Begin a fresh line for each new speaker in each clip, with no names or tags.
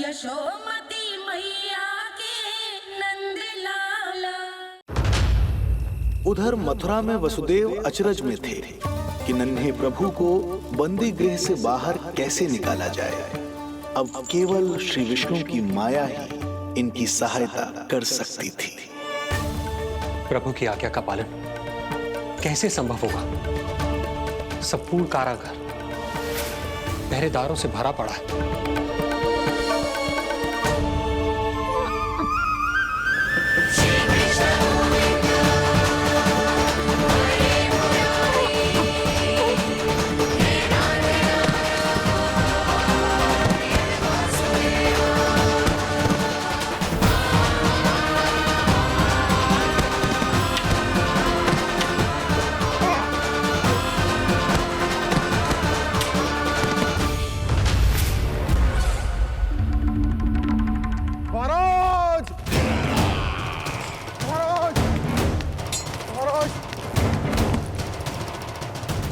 यशोमती मैया के नंद लाला।
उधर मथुरा में वसुदेव अचरज में थे कि नन्हे प्रभु को बंदी गृह से बाहर कैसे निकाला जाए। अब केवल श्री विष्णु की माया ही इनकी सहायता कर सकती थी।
प्रभु की आज्ञा का पालन कैसे संभव होगा? संपूर्ण कारागार पहरेदारों से भरा पड़ा है।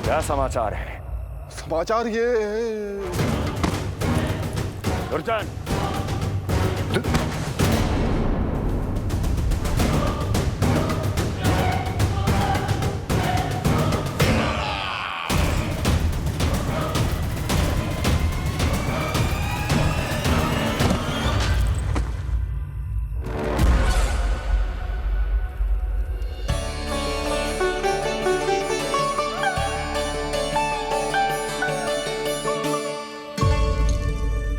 क्या समाचार है?
समाचार ये
दुर्जन,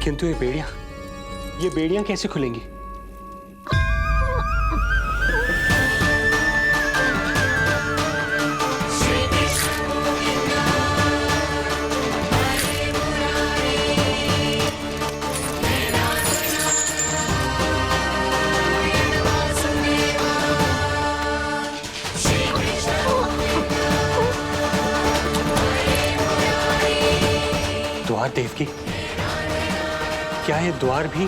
किंतु ये बेड़ियां कैसे खुलेंगी? द्वार देवकी, क्या ये द्वार भी?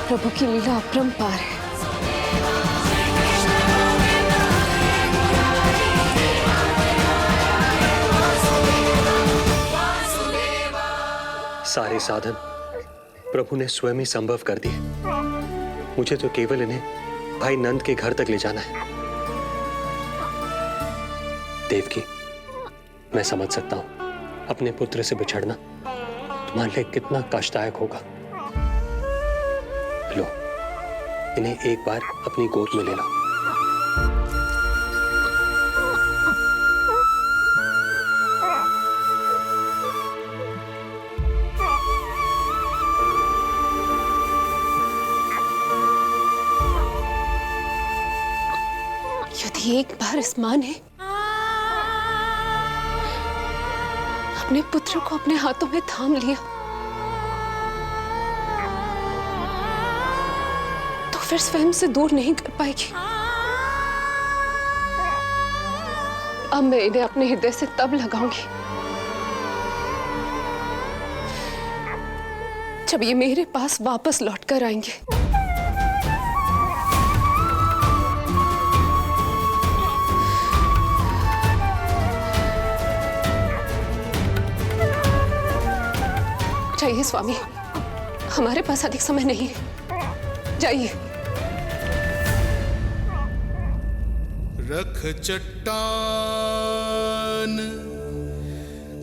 प्रभु की लीला अपरंपार है।
सारे साधन प्रभु ने स्वयं ही संभव कर दिए। मुझे तो केवल इन्हें भाई नंद के घर तक ले जाना है। देवकी, मैं समझ सकता हूं अपने पुत्र से बिछड़ना तुम्हारे लिए कितना कष्टदायक होगा। लो, इन्हें एक बार अपनी गोद में ले लो।
यदि एक बार इस मां ने अपने पुत्र को अपने हाथों में थाम लिया तो फिर स्वयं से दूर नहीं कर पाएगी। अब मैं इन्हें अपने हृदय से तब लगाऊंगी जब ये मेरे पास वापस लौट कर आएंगे। जाइए स्वामी, हमारे पास अधिक समय नहीं है, जाइए।
रख चट्टान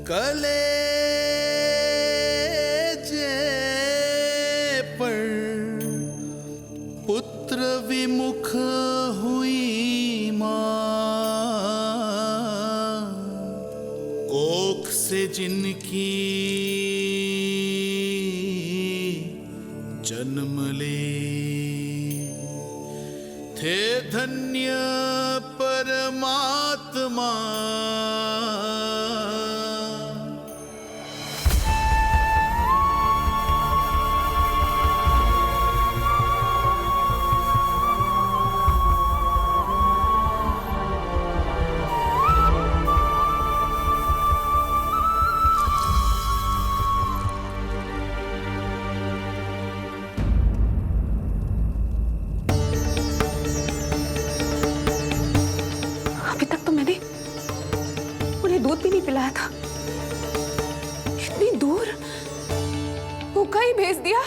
कलेजे पर, पुत्र विमुख हुई मां, कोख से जिनकी जन्म ले, थे धन्य परमात्मा।
भेज दिया?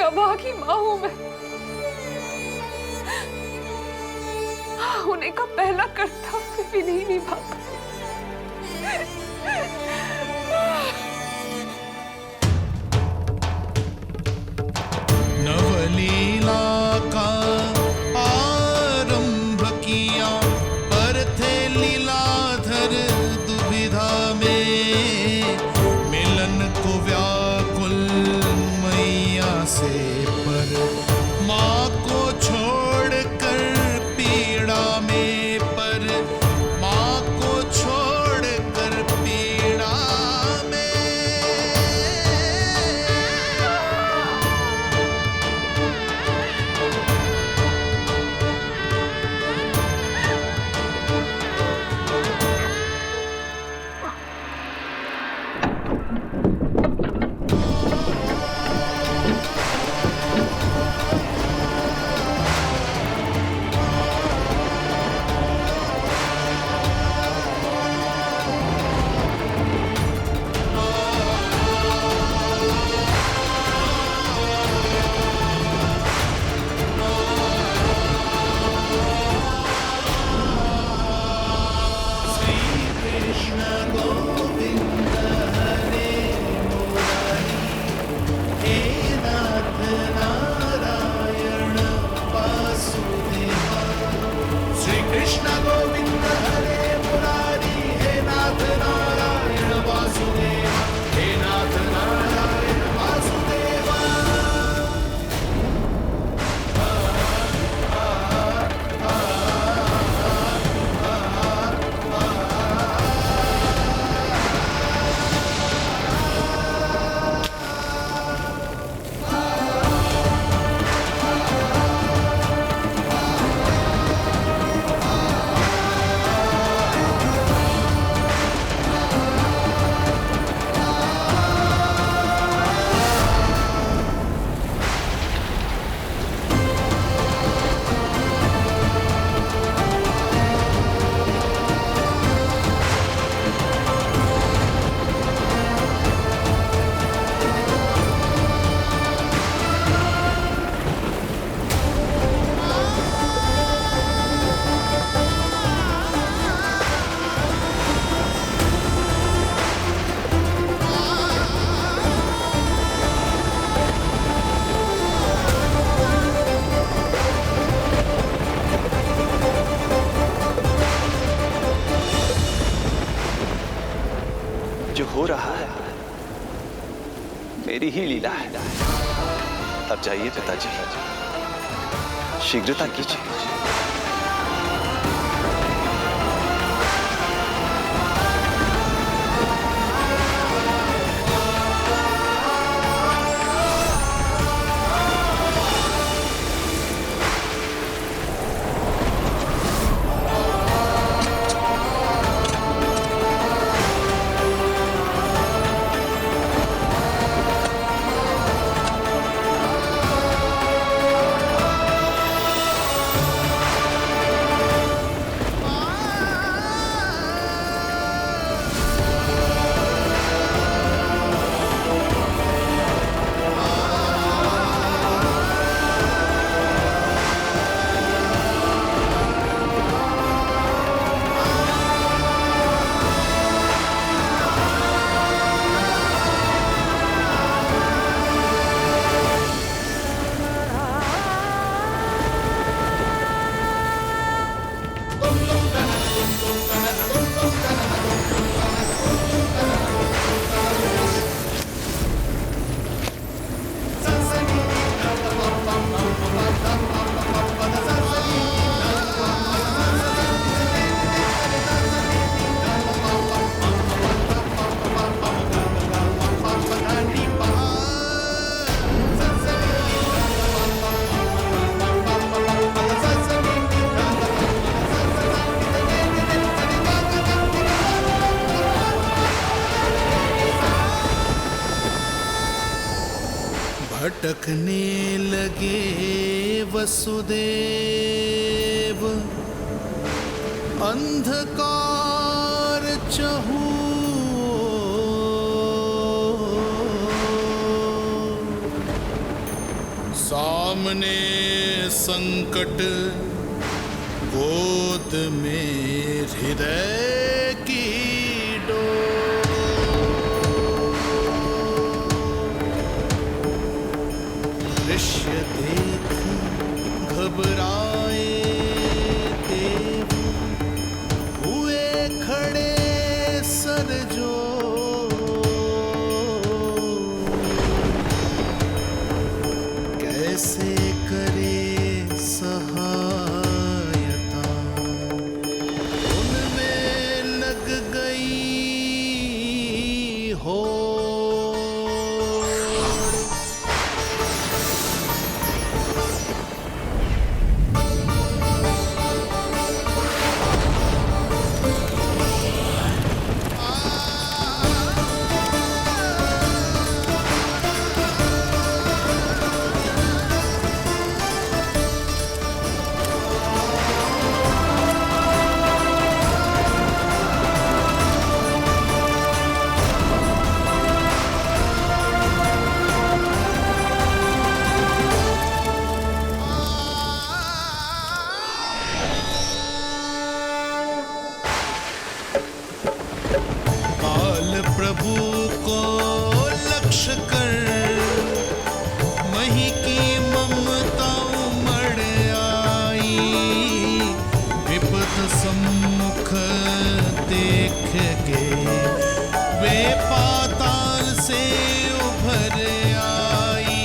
अभागी मां हूं मैं। होने का पहला कर्तव्य भी नहीं निभा पाई।
नवलीला का आरंभ किया पर थे लीलाधर दुविधा में, मिलन को व्याकुल मैया से पर माँ को छोड़कर पीड़ा में, पर माँ को छोड़कर पीड़ा में।
जो हो रहा है मेरी ही लीला है। अब जाइए पिताजी, शीघ्रता कीजिए।
भटकने लगे वसुदेव, अंधकार चहु सामने संकट, गोद में हृदय की डोर। दृश्य देख घबराए देव, हुए खड़े सर जो। कैसे करे सहायता, उनमें लग गई हो। प्रभु को लक्ष्य कर मही की ममता उमड़ आई, विपद सम्मुख देख के वे पाताल से उभर आई,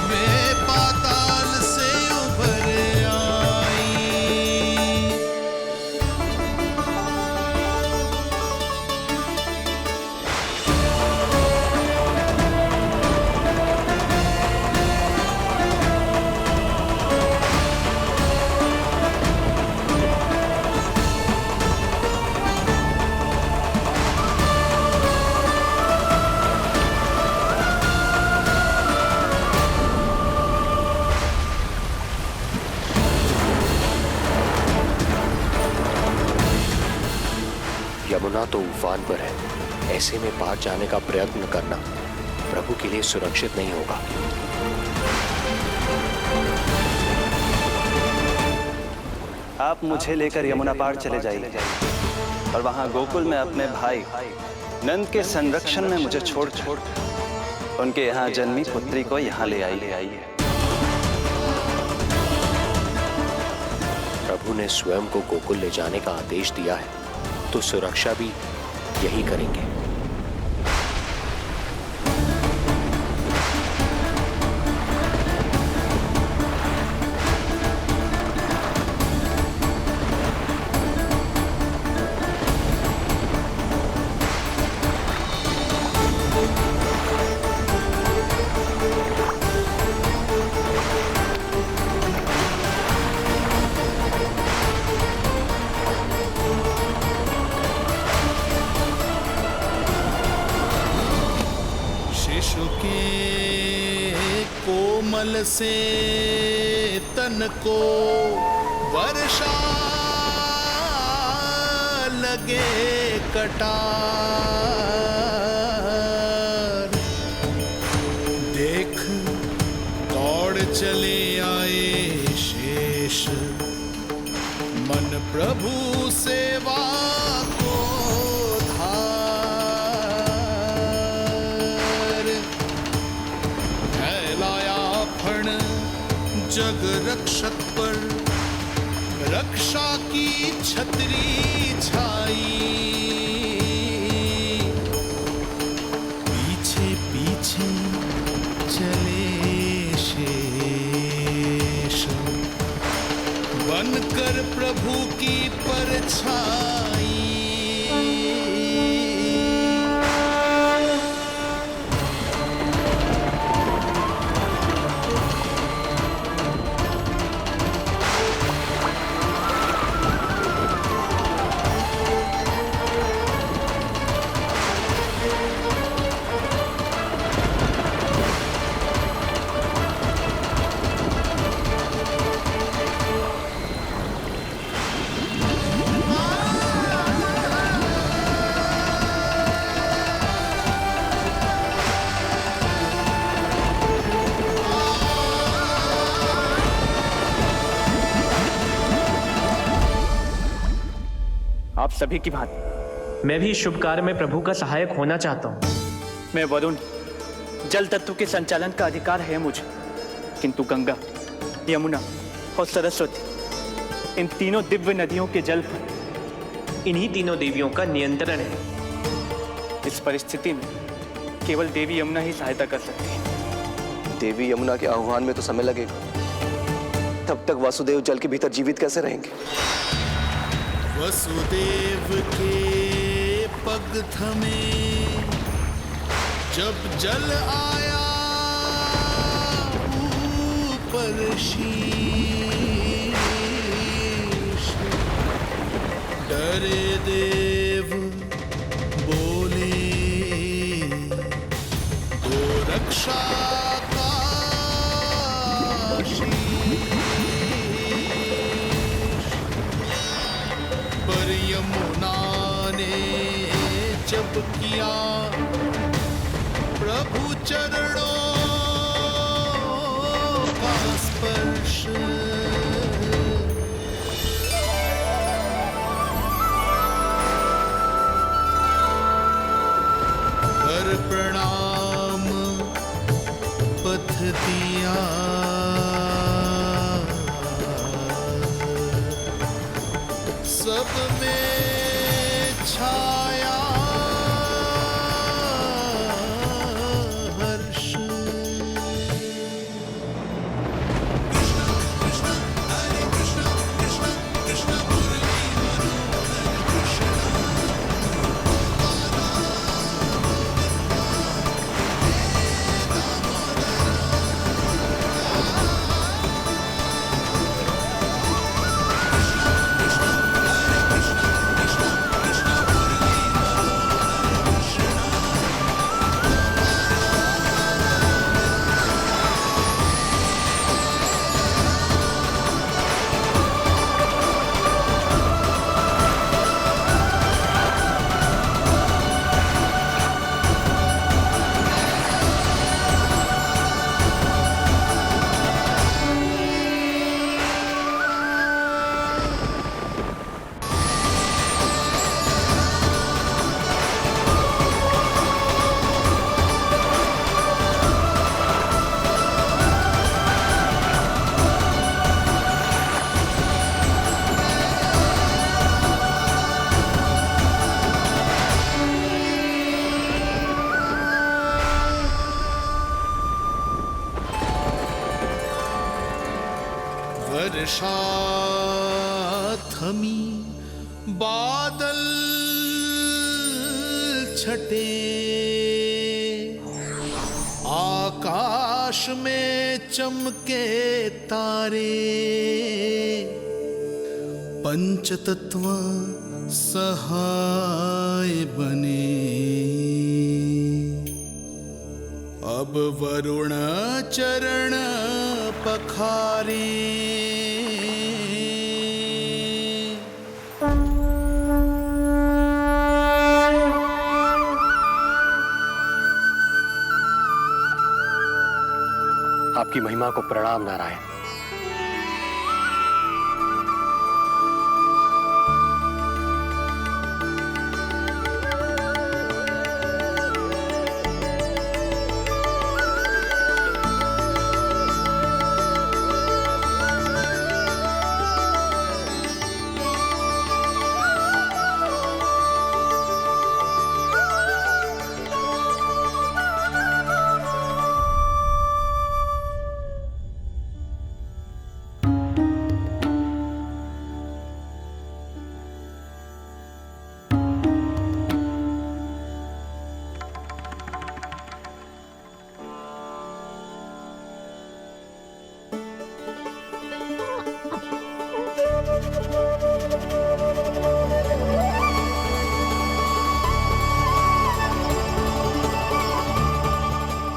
वे पाताल से उभर आई।
यमुना तो उफान पर है, ऐसे में पार जाने का प्रयत्न करना प्रभु के लिए सुरक्षित नहीं होगा।
आप मुझे लेकर यमुना पार चले जाइए और वहां गोकुल में अपने भाई नंद के संरक्षण में मुझे छोड़ उनके यहाँ जन्मी पुत्री को यहाँ ले आइए।
प्रभु ने स्वयं को गोकुल ले जाने का आदेश दिया है, तो सुरक्षा भी यही करेंगे।
शिशु के कोमल से तन को वर्षा लगे कटार, देख दौड़ चले आए शेष, मन प्रभु सेवा को धार। फैलाया फण जग रक्षक पर, रक्षा की छतरी छाई, पीछे पीछे चले शेष, बनकर प्रभु की परछाई।
आप सभी की भांति मैं भी इस शुभ कार्य में प्रभु का सहायक होना चाहता हूँ। मैं वरुण, जल तत्व के संचालन का अधिकार है मुझे, किंतु गंगा, यमुना और सरस्वती, इन तीनों दिव्य नदियों के जल पर इन्हीं तीनों देवियों का नियंत्रण है। इस परिस्थिति में केवल देवी यमुना ही सहायता कर सकती है।
देवी यमुना के आह्वान में तो समय लगेगा, तब तक वासुदेव जल के भीतर जीवित कैसे रहेंगे?
वसुदेव के पग थमे जब जल आया ऊपर शीश, डरे देव बोले दो रक्षा का पर यमुना ने जब किया प्रभु चरणों का स्पर्श, कर प्रणाम पथ दिया, सब में छाया हर्ष। वर्षा थमी बादल छटे, आकाश में चमके तारे, पंचतत्व सहाय बने। अब वरुण चरण पखारे,
आपकी महिमा को प्रणाम नारायण।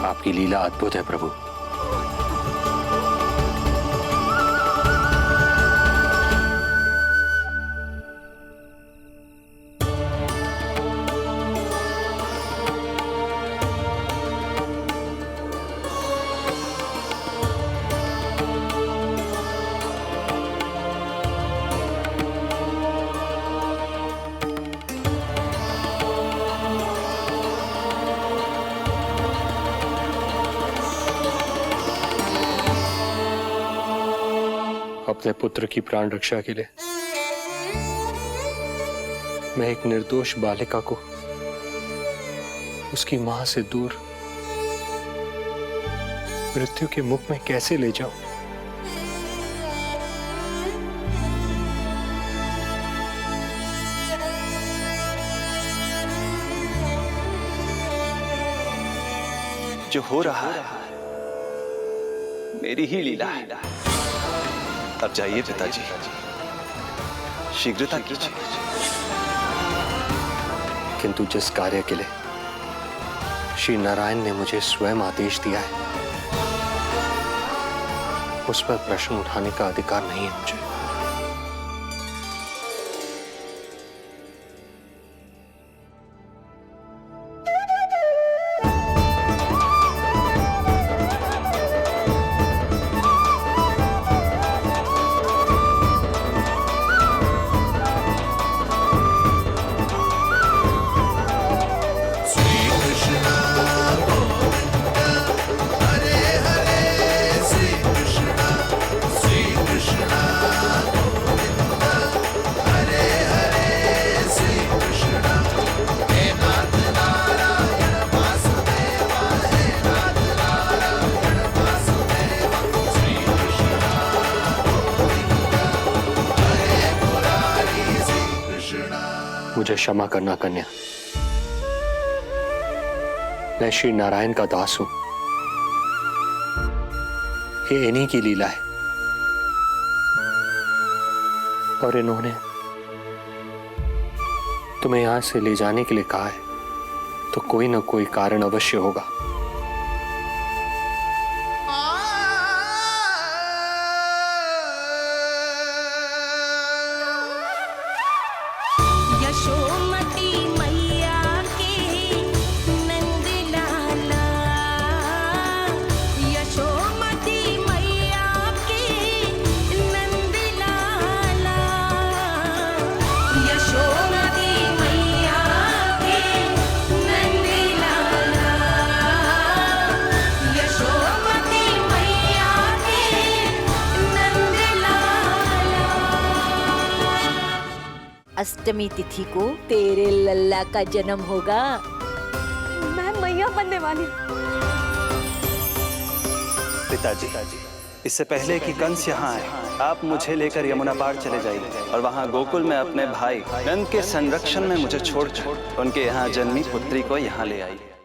आपकी लीला अद्भुत है प्रभु।
अपने पुत्र की प्राण रक्षा के लिए मैं एक निर्दोष बालिका को उसकी मां से दूर मृत्यु के मुख में कैसे ले जाऊं?
जो हो रहा है मेरी ही लीला है। अब जाइए पिताजी, शीघ्रता कीजिए।
किंतु जिस कार्य के लिए श्री नारायण ने मुझे स्वयं आदेश दिया है, उस पर प्रश्न उठाने का अधिकार नहीं है मुझे। मुझे क्षमा करना कन्या, मैं श्री नारायण का दास हूं। ये इन्हीं की लीला है और इन्होंने तुम्हें यहां से ले जाने के लिए कहा है, तो कोई ना कोई कारण अवश्य होगा।
यशोमती मैया के नंद लाला, यशोमती मैया के नंद लाला, यशोमती मैया के नंद लाला, यशोमती मैया के नंद लाला।
अष्टमी तिथि को तेरे लल्ला का जन्म होगा।
मैं मैया बनने वाली हूँ।
पिताजी, इससे पहले कि कंस यहाँ आए, आप मुझे लेकर यमुना पार चले जाइए और वहाँ गोकुल में अपने भाई नंद के संरक्षण में मुझे छोड़ उनके यहाँ जन्मी पुत्री को यहाँ ले आइए।